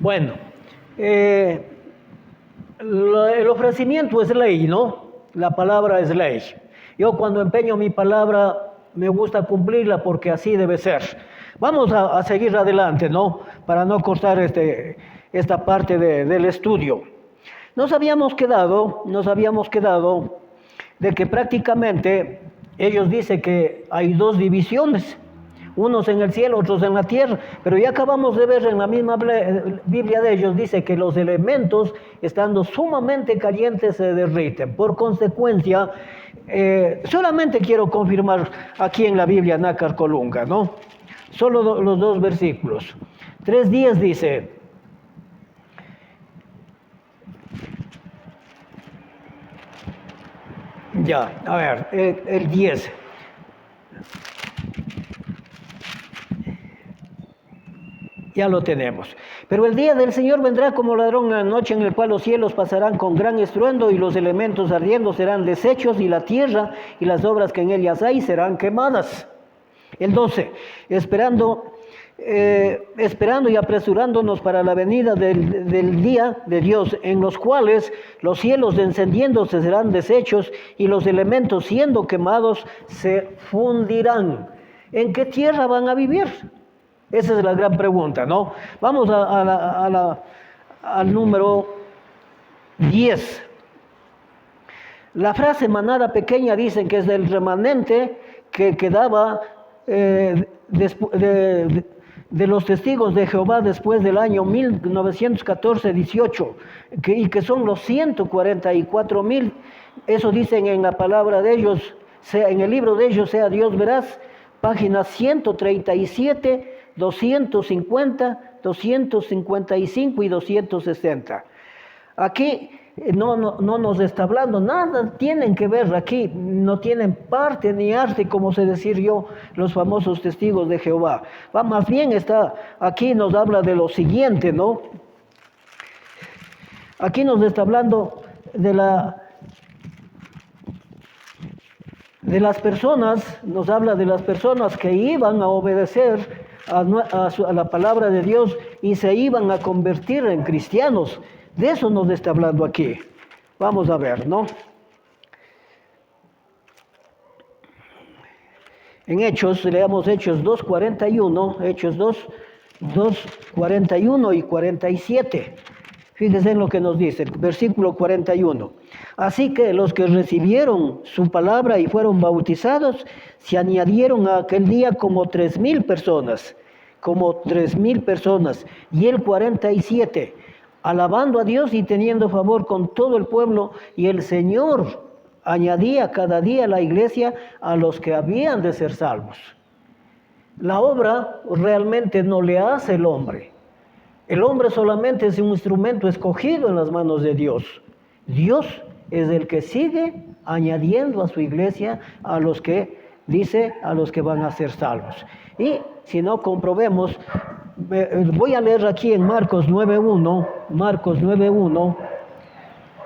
Bueno, eh, el ofrecimiento es ley, ¿no? La palabra es ley. Yo cuando empeño mi palabra me gusta cumplirla porque así debe ser. Vamos a seguir adelante, ¿no? Para no cortar esta parte del estudio. Nos habíamos quedado de que prácticamente ellos dicen que hay dos divisiones, unos en el cielo, otros en la tierra, pero ya acabamos de ver en la misma Biblia de ellos, dice que los elementos, estando sumamente calientes, se derriten. Por consecuencia, solamente quiero confirmar aquí en la Biblia Nácar Colunga, ¿no? Solo los dos versículos. 3:10 dice: ya, a ver, el 10. Ya lo tenemos. Pero el día del Señor vendrá como ladrón en la noche, en el cual los cielos pasarán con gran estruendo y los elementos ardiendo serán deshechos y la tierra y las obras que en ellas hay serán quemadas. El 12, esperando y apresurándonos para la venida del día de Dios, en los cuales los cielos encendiéndose serán deshechos y los elementos siendo quemados se fundirán. ¿En qué tierra van a vivir? Esa es la gran pregunta, ¿no? Vamos al número 10. La frase manada pequeña dicen que es del remanente que quedaba de los testigos de Jehová después del año 1914-18, y que son los 144,000. Eso dicen en la palabra de ellos, en el libro de ellos, Sea Dios Veraz, páginas 137, 250, 255 y 260. Aquí no nos está hablando, nada tienen que ver aquí, no tienen parte ni arte, como se decir yo, los famosos testigos de Jehová. Más bien aquí nos habla de lo siguiente, ¿no? Aquí nos está hablando de las personas, nos habla de las personas que iban a obedecer a la palabra de Dios y se iban a convertir en cristianos. De eso nos está hablando aquí. Vamos a ver, ¿no? En Hechos, leamos Hechos 2:41, Hechos 2:41 y 47. Fíjense en lo que nos dice, el versículo 41. Así que los que recibieron su palabra y fueron bautizados, se añadieron a aquel día como 3,000 personas. Y el 47, alabando a Dios y teniendo favor con todo el pueblo, y el Señor añadía cada día a la iglesia a los que habían de ser salvos. La obra realmente no le hace el hombre. El hombre solamente es un instrumento escogido en las manos de Dios. Dios es el que sigue añadiendo a su iglesia a los que van a ser salvos. Y si no, comprobemos, voy a leer aquí en Marcos 9:1,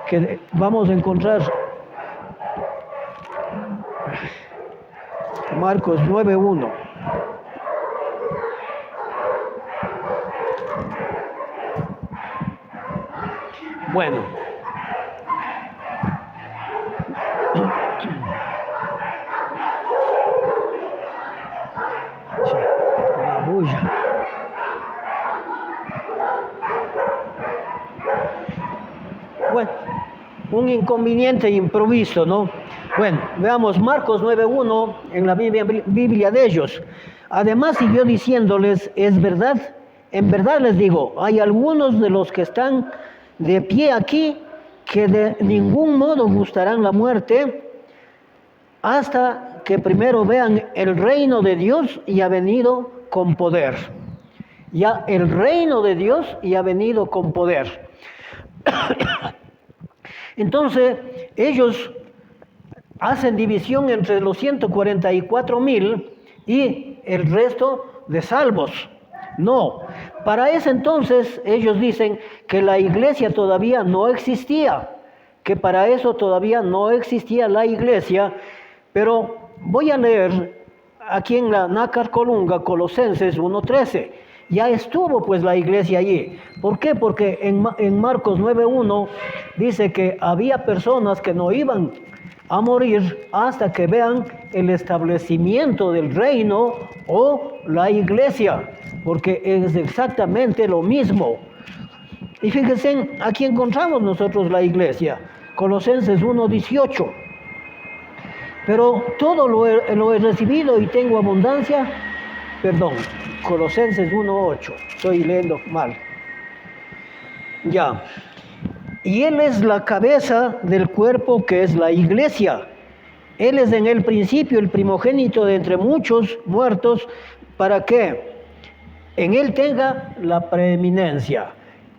que vamos a encontrar Marcos 9:1. Bueno, la bulla. Bueno, un inconveniente improviso, ¿no? Bueno, veamos Marcos 9:1 en la Biblia de ellos. Además siguió diciéndoles: es verdad, en verdad les digo, hay algunos de los que están de pie aquí que de ningún modo gustarán la muerte hasta que primero vean el reino de Dios y ha venido con poder. Ya el reino de Dios y ha venido con poder. Entonces ellos hacen división entre los 144,000 y el resto de salvos. No, para ese entonces ellos dicen que la iglesia todavía no existía, que para eso todavía no existía la iglesia, pero voy a leer aquí en la Nácar Colunga, Colosenses 1:13. ya estuvo pues la iglesia allí. ¿Por qué? Porque en Marcos 9:1 dice que había personas que no iban a morir hasta que vean el establecimiento del reino o la iglesia, porque es exactamente lo mismo. Y fíjense, aquí encontramos nosotros la iglesia, Colosenses 1:18. Pero todo lo he recibido y tengo abundancia, perdón, Colosenses 1:8, estoy leyendo mal. Ya. Y Él es la cabeza del cuerpo que es la iglesia. Él es en el principio el primogénito de entre muchos muertos, para que en Él tenga la preeminencia.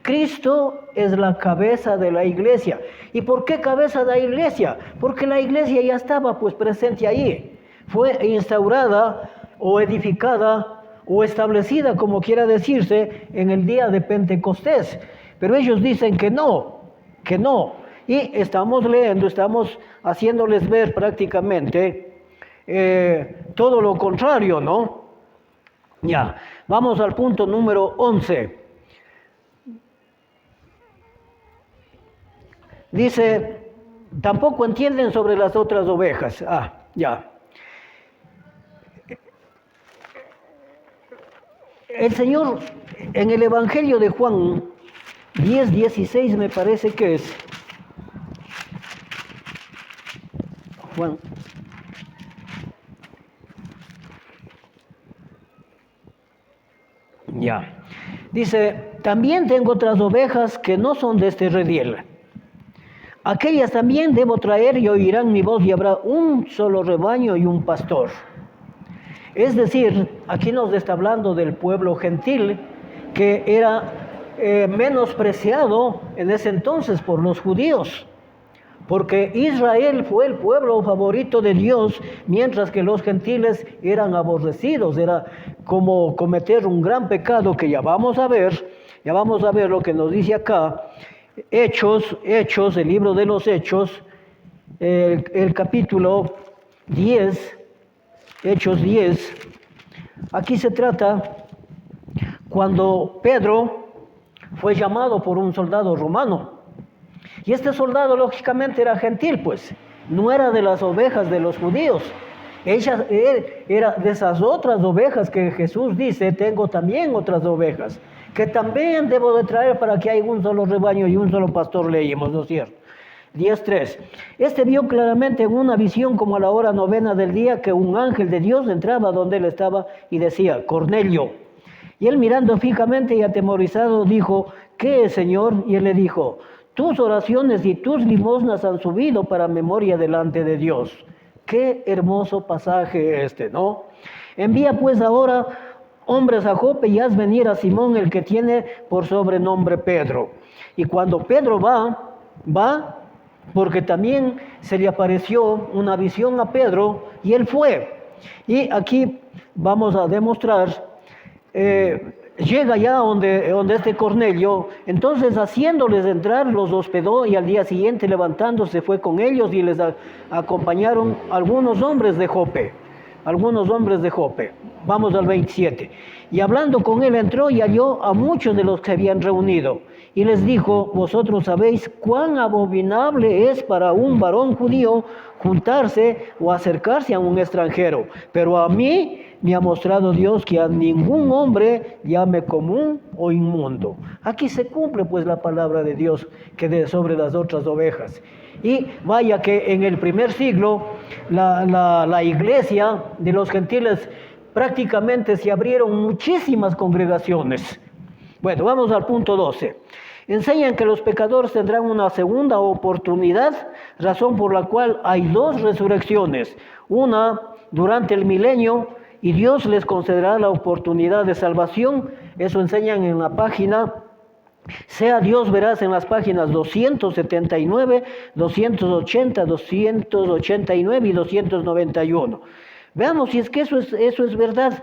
Cristo es la cabeza de la iglesia. ¿Y por qué cabeza de la iglesia? Porque la iglesia ya estaba pues presente ahí. Fue instaurada o edificada o establecida, como quiera decirse, en el día de Pentecostés. Pero ellos dicen que no. Y estamos leyendo, estamos haciéndoles ver prácticamente todo lo contrario, ¿no? Ya, vamos al punto número 11. Dice, tampoco entienden sobre las otras ovejas. Ya. El Señor, en el Evangelio de Juan 10:16 me parece que es. Juan. Ya. Dice, también tengo otras ovejas que no son de este redil. Aquellas también debo traer y oirán mi voz y habrá un solo rebaño y un pastor. Es decir, aquí nos está hablando del pueblo gentil que era menospreciado en ese entonces por los judíos. Porque Israel fue el pueblo favorito de Dios, mientras que los gentiles eran aborrecidos. Era como cometer un gran pecado que ya vamos a ver lo que nos dice acá. Hechos, el libro de los Hechos, el capítulo 10, Hechos 10. Aquí se trata cuando Pedro fue llamado por un soldado romano. Y este soldado lógicamente era gentil, pues, no era de las ovejas de los judíos. Él era de esas otras ovejas que Jesús dice, tengo también otras ovejas, que también debo de traer para que haya un solo rebaño y un solo pastor, leímos, ¿no es cierto? 10:3. Este vio claramente en una visión como a la hora 9 del día que un ángel de Dios entraba donde él estaba y decía, Cornelio. Y él mirando fijamente y atemorizado dijo, ¿qué es, Señor? Y él le dijo, tus oraciones y tus limosnas han subido para memoria delante de Dios. Qué hermoso pasaje este, ¿no? Envía pues ahora hombres a Jope y haz venir a Simón, el que tiene por sobrenombre Pedro. Y cuando Pedro va, porque también se le apareció una visión a Pedro y él fue. Y aquí vamos a demostrar, llega ya donde este Cornelio, entonces haciéndoles entrar los hospedó y al día siguiente levantándose fue con ellos y les acompañaron algunos hombres de Jope. Vamos al 27. Y hablando con él entró y halló a muchos de los que habían reunido. Y les dijo, vosotros sabéis cuán abominable es para un varón judío juntarse o acercarse a un extranjero. Pero a mí me ha mostrado Dios que a ningún hombre llame común o inmundo. Aquí se cumple pues la palabra de Dios que de sobre las otras ovejas. Y vaya que en el primer siglo la iglesia de los gentiles prácticamente se abrieron muchísimas congregaciones. Bueno, vamos al punto 12. Enseñan que los pecadores tendrán una segunda oportunidad, razón por la cual hay dos resurrecciones. Una durante el milenio y Dios les concederá la oportunidad de salvación. Eso enseñan en la página, sea Dios veraz, en las páginas 279, 280, 289 y 291. Veamos si es que eso es verdad.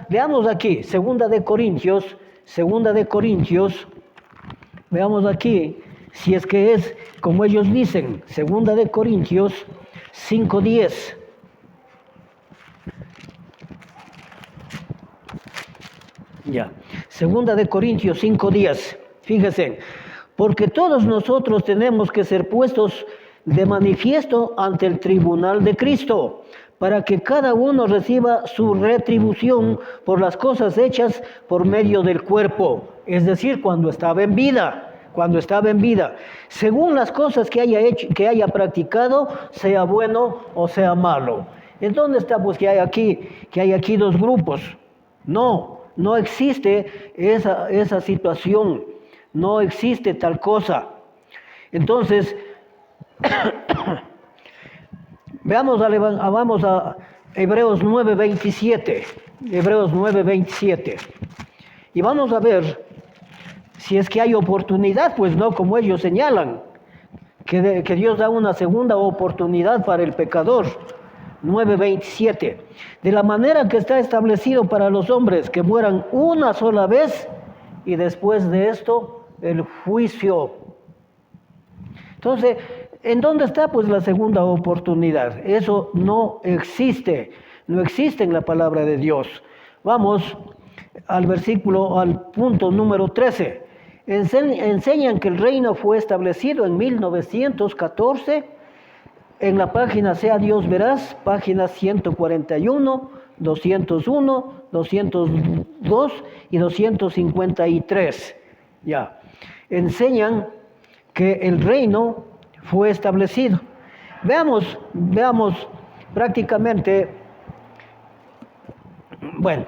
Veamos aquí, segunda de Corintios, veamos aquí si es que es como ellos dicen, segunda de Corintios 5:10. Ya. Segunda de Corintios 5:10. Fíjense, porque todos nosotros tenemos que ser puestos de manifiesto ante el tribunal de Cristo, para que cada uno reciba su retribución por las cosas hechas por medio del cuerpo, es decir, cuando estaba en vida, según las cosas que haya hecho, que haya practicado, sea bueno o sea malo. ¿En dónde está pues que hay aquí dos grupos? No existe esa situación, no existe tal cosa. Entonces, vamos a Hebreos 9:27, Hebreos 9:27, y vamos a ver si es que hay oportunidad, pues no como ellos señalan, que Dios da una segunda oportunidad para el pecador. 9:27, de la manera que está establecido para los hombres que mueran una sola vez y después de esto el juicio. Entonces, ¿en dónde está pues la segunda oportunidad? Eso no existe en la palabra de Dios. Vamos al punto número 13. Enseñan que el reino fue establecido en 1914 en la página Sea Dios Veraz, páginas 141, 201, 202 y 253. Ya. Enseñan que el reino fue establecido. Veamos prácticamente, bueno,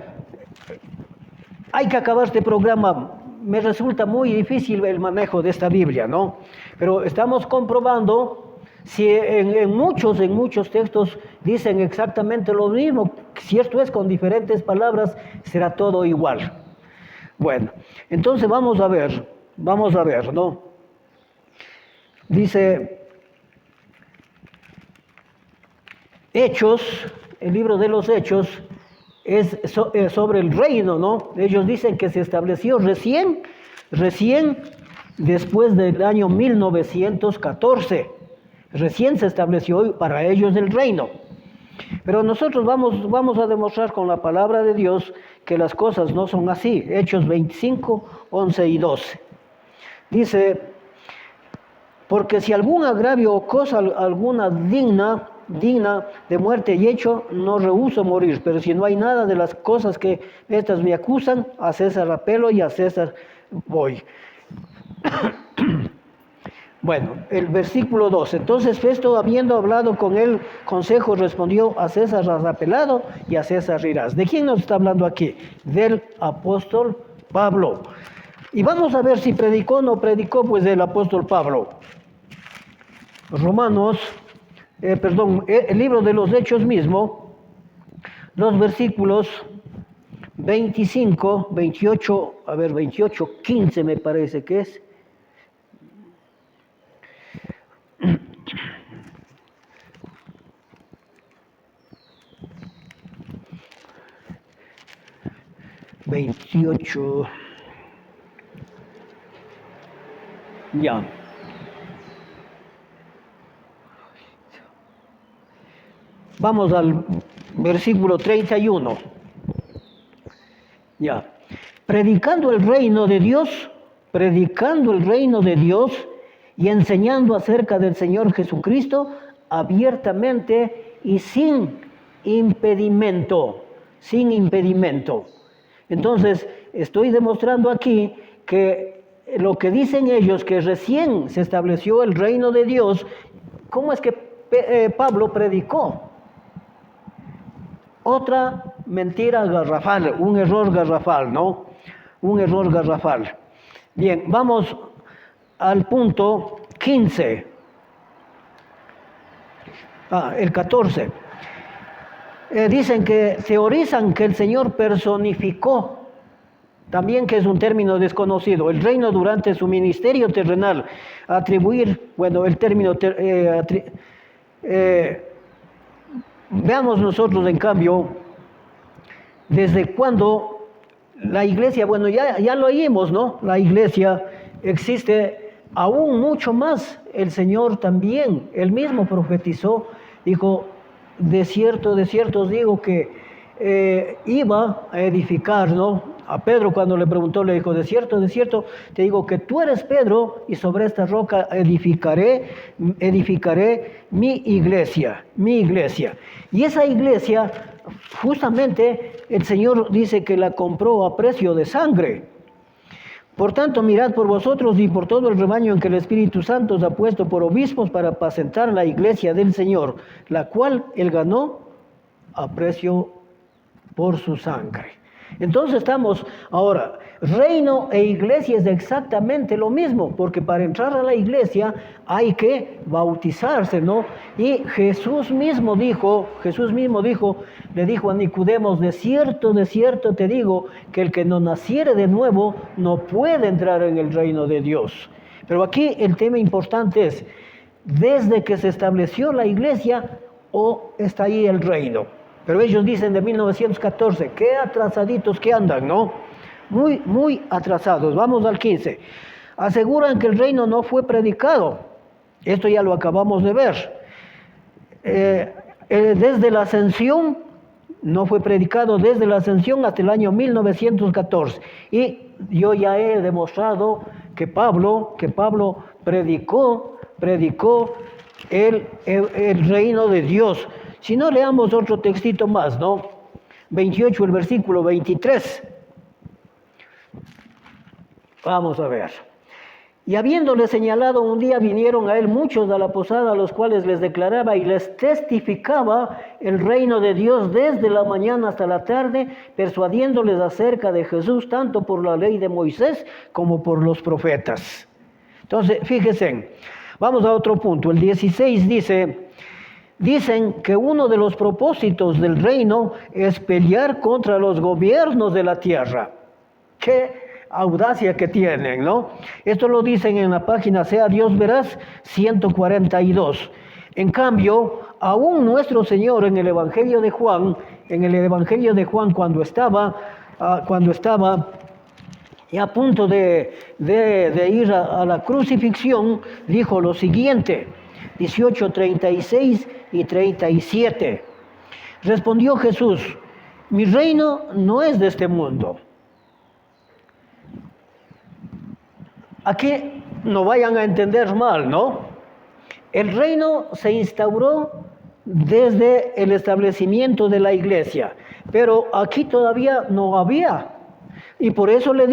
hay que acabar este programa. Me resulta muy difícil el manejo de esta Biblia, ¿no? Pero estamos comprobando si en muchos textos dicen exactamente lo mismo. Cierto es, con diferentes palabras será todo igual. Bueno, entonces vamos a ver, ¿no? Dice Hechos, el libro de los Hechos es sobre el reino, ¿no? Ellos dicen que se estableció recién después del año 1914. Recién se estableció para ellos el reino. Pero nosotros vamos a demostrar con la palabra de Dios que las cosas no son así. Hechos 25, 11 y 12. Dice, porque si algún agravio o cosa alguna digna de muerte y hecho, no rehúso morir. Pero si no hay nada de las cosas que estas me acusan, a César apelo y a César voy. Bueno, el versículo 12. Entonces Festo, habiendo hablado con el consejo, respondió: a César has apelado y a César irás. ¿De quién nos está hablando aquí? Del apóstol Pablo. Y vamos a ver si predicó o no predicó, pues, del apóstol Pablo. El libro de los Hechos mismo, los versículos 25, 28, 15 me parece que es. Ya. Vamos al versículo 31. Ya. Predicando el reino de Dios y enseñando acerca del Señor Jesucristo abiertamente y sin impedimento. Entonces, estoy demostrando aquí que lo que dicen ellos, que recién se estableció el reino de Dios, ¿cómo es que Pablo predicó? Otra mentira garrafal, un error garrafal, ¿no? Un error garrafal. Bien, vamos al punto 15. El 14. Dicen que teorizan que el Señor personificó, también que es un término desconocido, el reino durante su ministerio terrenal. Atribuir, bueno, el término... veamos nosotros, en cambio, desde cuando la iglesia, bueno, ya lo oímos, ¿no? La iglesia existe aún mucho más. El Señor también, él mismo profetizó, dijo: de cierto os digo que iba a edificar, ¿no? A Pedro cuando le preguntó, le dijo, de cierto, te digo que tú eres Pedro y sobre esta roca edificaré mi iglesia. Y esa iglesia, justamente el Señor dice que la compró a precio de sangre. Por tanto, mirad por vosotros y por todo el rebaño en que el Espíritu Santo os ha puesto por obispos para apacentar la iglesia del Señor, la cual él ganó a precio por su sangre. Entonces estamos ahora, reino e iglesia es exactamente lo mismo, porque para entrar a la iglesia hay que bautizarse, ¿no? Y Jesús mismo dijo, le dijo a Nicodemos, de cierto te digo, que el que no naciere de nuevo no puede entrar en el reino de Dios. Pero aquí el tema importante es, desde que se estableció la iglesia, o está ahí el reino. Pero ellos dicen de 1914, qué atrasaditos que andan, ¿no? Muy atrasados. Vamos al 15. Aseguran que el reino no fue predicado. Esto ya lo acabamos de ver. Desde la ascensión, no fue predicado desde la ascensión hasta el año 1914. Y yo ya he demostrado que Pablo predicó el reino de Dios. Si no, leamos otro textito más, ¿no? 28, el versículo 23. Vamos a ver. Y habiéndole señalado un día, vinieron a él muchos a la posada, a los cuales les declaraba y les testificaba el reino de Dios desde la mañana hasta la tarde, persuadiéndoles acerca de Jesús, tanto por la ley de Moisés como por los profetas. Entonces, fíjense, vamos a otro punto. El 16 dicen que uno de los propósitos del reino es pelear contra los gobiernos de la tierra. ¡Qué audacia que tienen!, ¿no? Esto lo dicen en la página Sea Dios Veraz 142. En cambio, aún nuestro Señor en el Evangelio de Juan, cuando estaba a punto de ir a la crucifixión, dijo lo siguiente, 18, 36 y 37. Respondió Jesús, mi reino no es de este mundo. Aquí no vayan a entender mal, ¿no? El reino se instauró desde el establecimiento de la iglesia, pero aquí todavía no había. Y por eso él le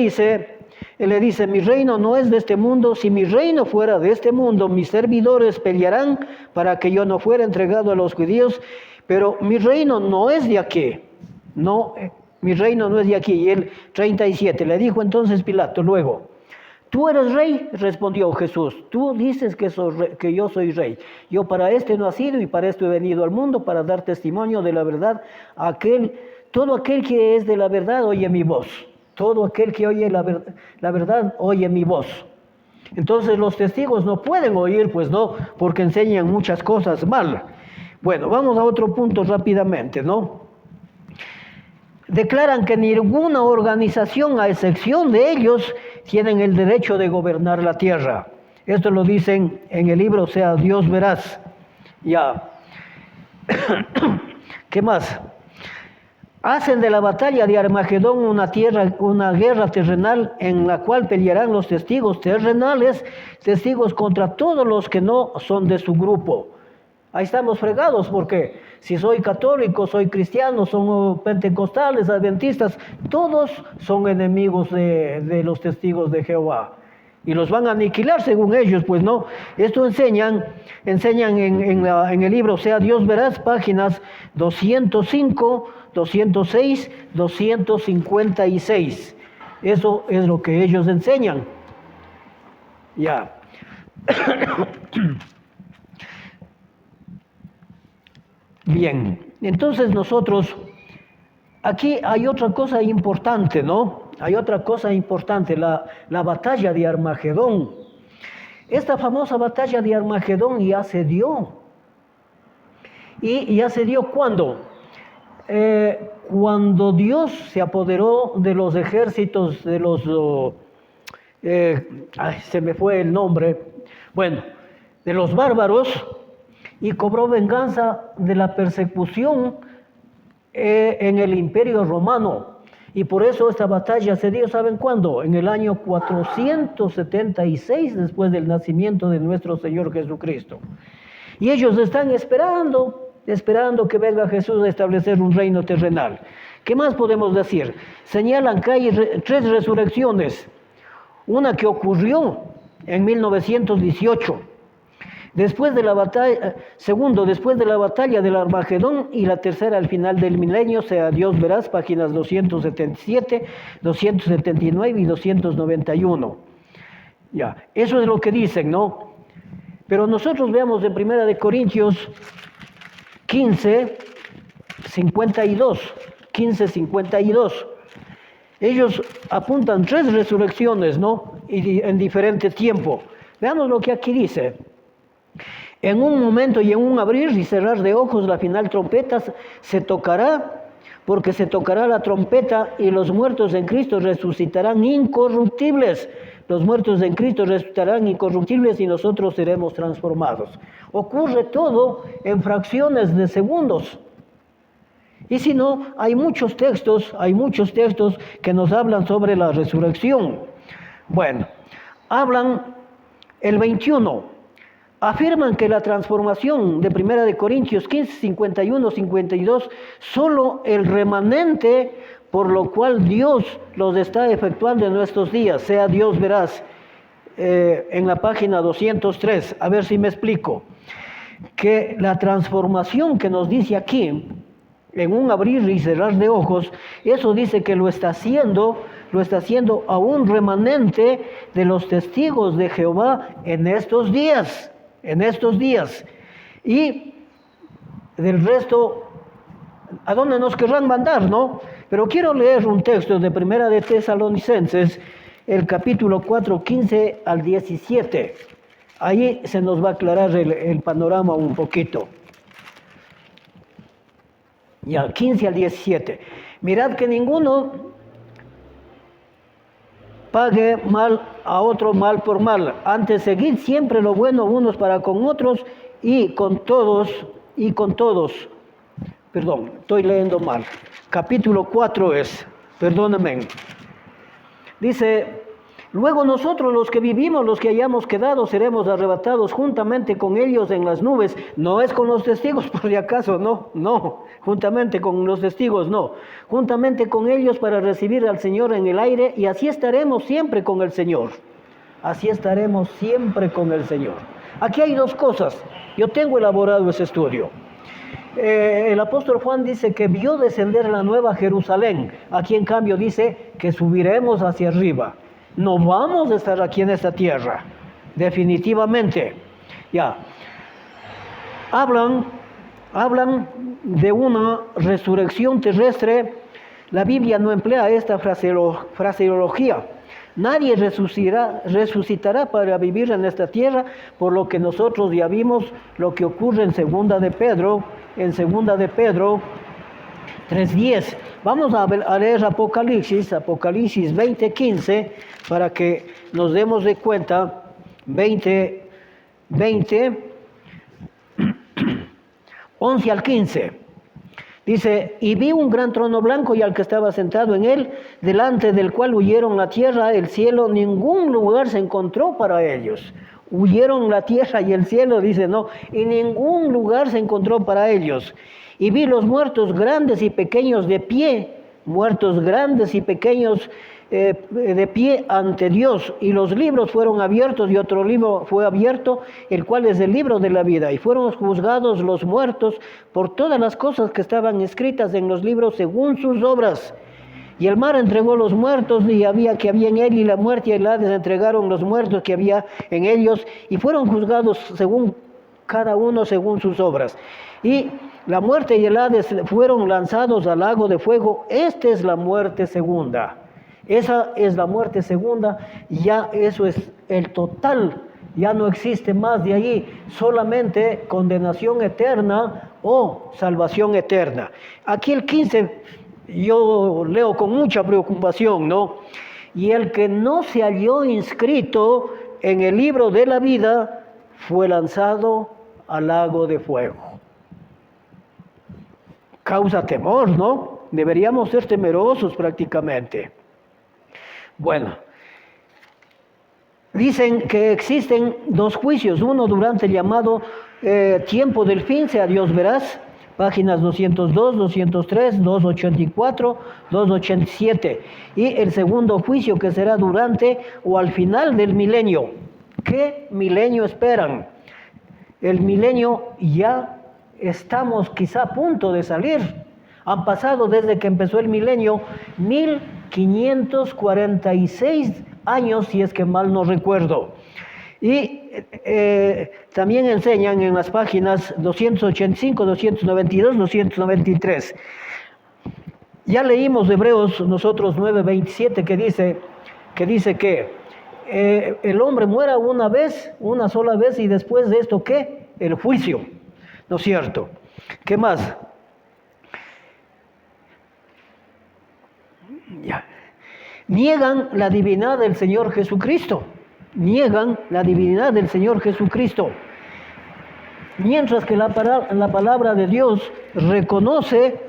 dice, mi reino no es de este mundo. Si mi reino fuera de este mundo, mis servidores pelearán para que yo no fuera entregado a los judíos, pero mi reino no es de aquí. No, mi reino no es de aquí. Y el 37, le dijo entonces Pilato luego, ¿tú eres rey? Respondió Jesús. Tú dices que yo soy rey. Yo para este no he nacido y para esto he venido al mundo, para dar testimonio de la verdad. Todo aquel que es de la verdad oye mi voz. Todo aquel que oye la verdad oye mi voz. Entonces los testigos no pueden oír, pues no, porque enseñan muchas cosas mal. Bueno, vamos a otro punto rápidamente, ¿no? Declaran que ninguna organización, a excepción de ellos, tienen el derecho de gobernar la tierra. Esto lo dicen en el libro Sea Dios Veraz. Ya. ¿Qué más? Hacen de la batalla de Armagedón una guerra terrenal en la cual pelearán los testigos terrenales, testigos contra todos los que no son de su grupo. Ahí estamos fregados porque si soy católico, soy cristiano, son pentecostales, adventistas, todos son enemigos de los testigos de Jehová. Y los van a aniquilar según ellos, pues no. Esto enseñan en el libro Sea Dios Veraz, páginas 205, 206, 256. Eso es lo que ellos enseñan. Ya. Bien, entonces nosotros, aquí hay otra cosa importante, ¿no? Hay otra cosa importante, la batalla de Armagedón. Esta famosa batalla de Armagedón ya se dio. ¿Y ya se dio cuándo? Cuando Dios se apoderó de los ejércitos, de los... se me fue el nombre. Bueno, de los bárbaros, y cobró venganza de la persecución en el Imperio Romano. Y por eso esta batalla se dio, ¿saben cuándo? En el año 476 después del nacimiento de nuestro Señor Jesucristo. Y ellos están esperando que venga Jesús a establecer un reino terrenal. ¿Qué más podemos decir? Señalan que hay tres resurrecciones. Una que ocurrió en 1918. Después de la batalla, segundo, después de la batalla del Armagedón, y la tercera al final del milenio, sea Dios verás, páginas 277, 279 y 291. Ya, eso es lo que dicen, ¿no? Pero nosotros veamos en 1 de Corintios 15:52. Ellos apuntan tres resurrecciones, ¿no? Y en diferente tiempo. Veamos lo que aquí dice. En un momento y en un abrir y cerrar de ojos, la final trompeta se tocará, porque se tocará la trompeta y los muertos en Cristo resucitarán incorruptibles. Los muertos en Cristo resucitarán incorruptibles y nosotros seremos transformados. Ocurre todo en fracciones de segundos. Y si no, hay muchos textos que nos hablan sobre la resurrección. Bueno, hablan el 21. Afirman que la transformación de 1 de Corintios 15, 51, 52, solo el remanente por lo cual Dios los está efectuando en nuestros días, sea Dios verás, en la página 203, a ver si me explico, que la transformación que nos dice aquí, en un abrir y cerrar de ojos, eso dice que lo está haciendo a un remanente de los testigos de Jehová en estos días, y del resto, ¿a dónde nos querrán mandar, no? Pero quiero leer un texto de 1 de Tesalonicenses, el capítulo 4, 15 al 17. Ahí se nos va a aclarar el panorama un poquito. Ya, 15 al 17. Mirad que ninguno pague mal a otro mal por mal. Antes seguid siempre lo bueno unos para con otros y con todos. Perdón, estoy leyendo mal. Capítulo 4 es, perdónenme. Dice, luego nosotros los que vivimos, los que hayamos quedado, seremos arrebatados juntamente con ellos en las nubes. No es con los testigos, por si acaso, no. Juntamente con los testigos, no. Juntamente con ellos para recibir al Señor en el aire, y así estaremos siempre con el Señor. Aquí hay dos cosas. Yo tengo elaborado ese estudio. El apóstol Juan dice que vio descender la nueva Jerusalén. Aquí en cambio dice que subiremos hacia arriba. No vamos a estar aquí en esta tierra, definitivamente. Ya. Hablan de una resurrección terrestre. La Biblia no emplea esta fraseología. Nadie resucitará para vivir en esta tierra, por lo que nosotros ya vimos lo que ocurre en segunda de Pedro 3:10. Vamos a leer Apocalipsis 20:15, para que nos demos de cuenta. 20, 11 al 15. Dice, y vi un gran trono blanco y al que estaba sentado en él, delante del cual huyeron la tierra, el cielo, ningún lugar se encontró para ellos. Huyeron la tierra y el cielo, dice, no, y ningún lugar se encontró para ellos. Y vi los muertos grandes y pequeños de pie, de pie ante Dios, y los libros fueron abiertos, y otro libro fue abierto, el cual es el libro de la vida, y fueron juzgados los muertos por todas las cosas que estaban escritas en los libros según sus obras. Y el mar entregó los muertos que había en él, y la muerte y el Hades entregaron los muertos que había en ellos, y fueron juzgados según cada uno según sus obras. Y la muerte y el Hades fueron lanzados al lago de fuego. Esta es la muerte segunda. Esa es la muerte segunda, ya eso es el total, ya no existe más de ahí, solamente condenación eterna o salvación eterna. Aquí el 15, yo leo con mucha preocupación, ¿no? Y el que no se halló inscrito en el libro de la vida fue lanzado al lago de fuego. causa temor, ¿no? Deberíamos ser temerosos prácticamente. Bueno, dicen que existen dos juicios, uno durante el llamado tiempo del fin, sea Dios veraz, páginas 202, 203, 284, 287, y el segundo juicio que será durante o al final del milenio. ¿Qué milenio esperan? El milenio ya estamos quizá a punto de salir. Han pasado desde que empezó el milenio 1546 años, si es que mal no recuerdo. Y también enseñan en las páginas 285, 292, 293. Ya leímos Hebreos nosotros 9:27 que dice que el hombre muera una sola vez, y después de esto, ¿qué? El juicio, ¿no es cierto? ¿Qué más? Ya. Niegan la divinidad del Señor Jesucristo. Niegan la divinidad del Señor Jesucristo. Mientras que la palabra de Dios reconoce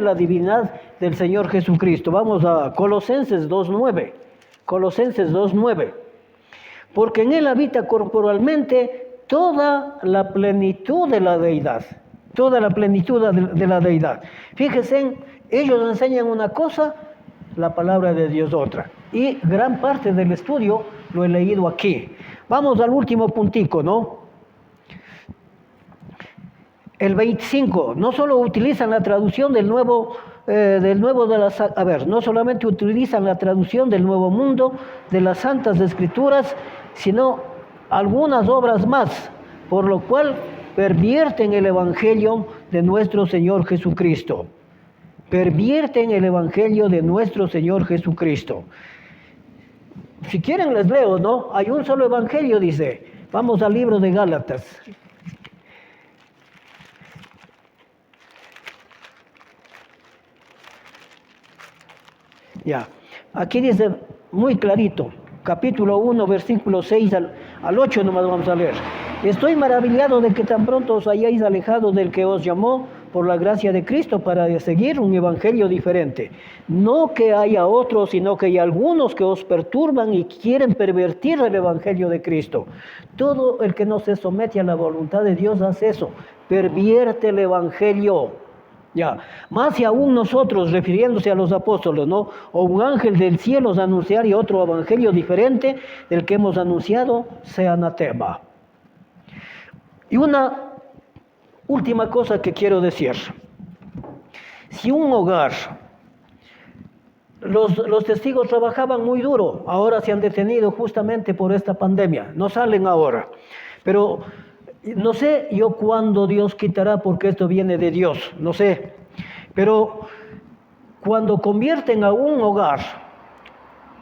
la divinidad del Señor Jesucristo. Vamos a Colosenses 2:9. Colosenses 2:9. Porque en Él habita corporalmente toda la plenitud de la deidad. Toda la plenitud de la deidad. Fíjense, ellos enseñan una cosa, la palabra de Dios otra. Y gran parte del estudio lo he leído aquí. Vamos al último puntico, ¿no? El 25. No solo utilizan la traducción no solamente utilizan la traducción del Nuevo Mundo, de las Santas Escrituras, sino algunas obras más, por lo cual pervierten el Evangelio de nuestro Señor Jesucristo. Pervierten el Evangelio de nuestro Señor Jesucristo. Si quieren les leo, ¿no? Hay un solo Evangelio, dice. Vamos al libro de Gálatas. Ya, aquí dice muy clarito, capítulo 1, versículo 6 al 8 nomás vamos a leer. Estoy maravillado de que tan pronto os hayáis alejado del que os llamó por la gracia de Cristo para seguir un evangelio diferente. No que haya otros, sino que hay algunos que os perturban y quieren pervertir el evangelio de Cristo. Todo el que no se somete a la voluntad de Dios hace eso, pervierte el evangelio. Ya, más y aún nosotros, refiriéndose a los apóstoles, ¿no? O un ángel del cielo os anunciar y otro evangelio diferente del que hemos anunciado, sea anatema. Y una última cosa que quiero decir. Si un hogar, los testigos trabajaban muy duro, ahora se han detenido justamente por esta pandemia, no salen ahora. Pero no sé yo cuándo Dios quitará, porque esto viene de Dios, no sé. Pero cuando convierten a un hogar,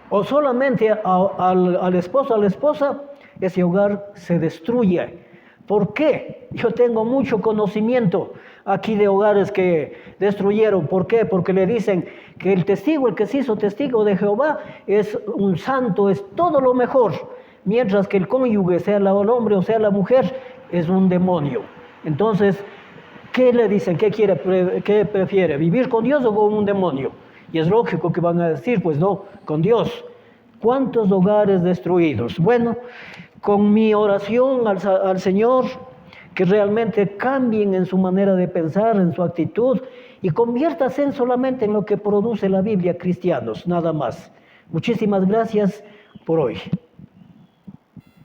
o solamente al esposo, a la esposa, ese hogar se destruye. ¿Por qué? Yo tengo mucho conocimiento aquí de hogares que destruyeron. ¿Por qué? Porque le dicen que el testigo, el que se hizo testigo de Jehová, es un santo, es todo lo mejor. Mientras que el cónyuge, sea el hombre o sea la mujer, es un demonio. Entonces, ¿qué le dicen? ¿Qué prefiere? ¿Vivir con Dios o con un demonio? Y es lógico que van a decir, pues no, con Dios. ¿Cuántos hogares destruidos? Bueno, con mi oración al Señor, que realmente cambien en su manera de pensar, en su actitud, y conviértase solamente en lo que produce la Biblia, cristianos, nada más. Muchísimas gracias por hoy.